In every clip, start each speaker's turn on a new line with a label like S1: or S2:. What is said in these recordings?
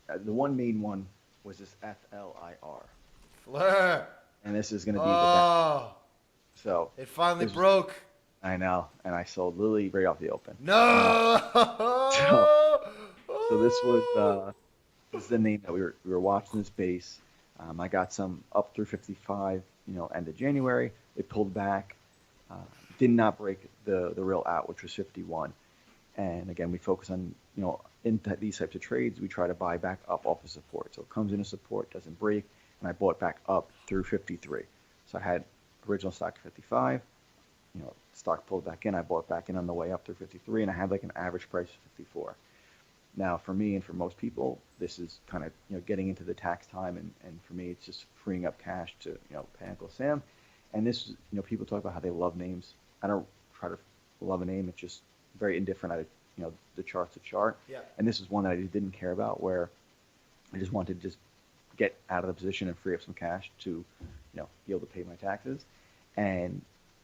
S1: The one main one was this FLIR,
S2: Fleur.
S1: and this is going to be the down.
S2: Oh,
S1: So
S2: it finally
S1: this was,
S2: broke.
S1: I know, and I sold Lily right off the open.
S2: No.
S1: So so this is the name that we were watching this base. I got some up through 55, end of January. It pulled back, uh, did not break the real out, which was 51. And again, we focus on, these types of trades, we try to buy back up off of support. So it comes into support, doesn't break, and I bought back up through 53. So I had original stock at 55, stock pulled back in, I bought back in on the way up through 53, and I had like an average price of 54. Now, for me and for most people, this is kind of, getting into the tax time, and for me, it's just freeing up cash to, pay Uncle Sam. And this, people talk about how they love names. I don't try to love a name. It's just very indifferent. The chart's a chart.
S2: Yeah.
S1: And this is one that I didn't care about, where I just wanted to just get out of the position and free up some cash to, be able to pay my taxes. And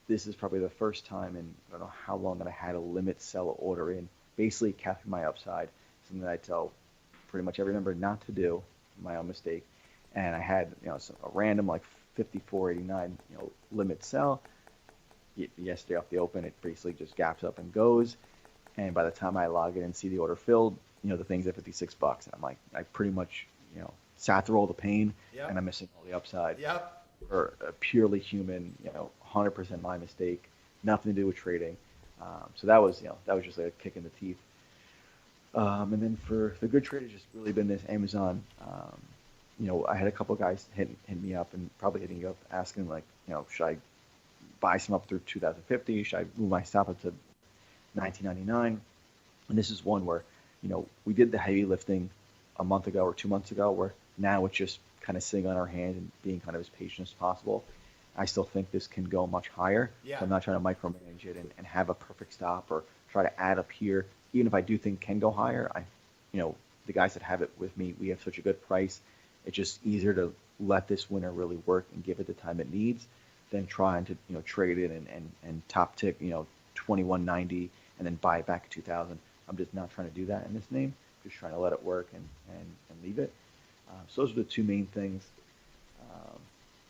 S1: this is probably the first time in I don't know how long that I had a limit sell order in, basically capping my upside, something that I tell pretty much every member not to do, my own mistake. And I had, a random like 54.89, limit sell. Yesterday off the open, it basically just gaps up and goes. And by the time I log in and see the order filled, the thing's at $56. And I'm like, I pretty much, sat through all the pain,
S2: Yep.
S1: and I'm missing all the upside
S2: Yep.
S1: for a purely human, 100% my mistake, nothing to do with trading. So that was just like a kick in the teeth. And then for the good trade, it's just really been this Amazon. I had a couple guys hit me up and probably hitting you up asking like, should I buy some up through 2050? Should I move my stop up to 1999? And this is one where, we did the heavy lifting a month ago or 2 months ago, where now it's just kind of sitting on our hands and being kind of as patient as possible. I still think this can go much higher.
S2: Yeah.
S1: So I'm not trying to micromanage it and have a perfect stop or try to add up here. Even if I do think can go higher, the guys that have it with me, we have such a good price. It's just easier to let this winner really work and give it the time it needs than trying to, trade it and top tick, 2190 and then buy it back at 2000. I'm just not trying to do that in this name. Just trying to let it work and leave it. So those are the two main things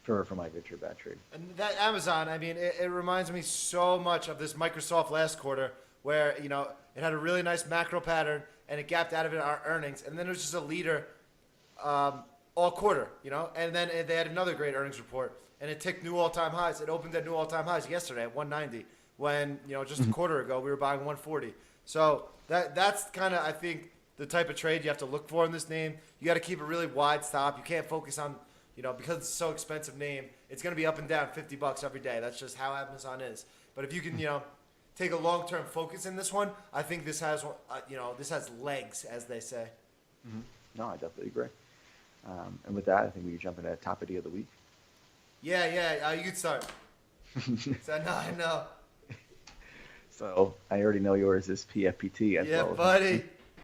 S1: for my good trade, bad trade.
S2: And that Amazon, I mean, it reminds me so much of this Microsoft last quarter, where it had a really nice macro pattern and it gapped out of it our earnings, and then it was just a leader all quarter, and then they had another great earnings report, and it ticked new all-time highs. It opened at new all-time highs yesterday at 190, when just a quarter ago we were buying 140. So that's kind of, I think, the type of trade you have to look for in this name. You got to keep a really wide stop. You can't focus on, because it's so expensive name, it's going to be up and down $50 every day. That's just how Amazon is. But if you can, take a long-term focus in this one, I think this has, this has legs, as they say.
S1: Mm-hmm. No, I definitely agree. And with that, I think we can jump into top idea of the week.
S2: Yeah, you can start. So, I know.
S1: So I already know yours is PFPT as
S2: Yeah,
S1: well.
S2: buddy.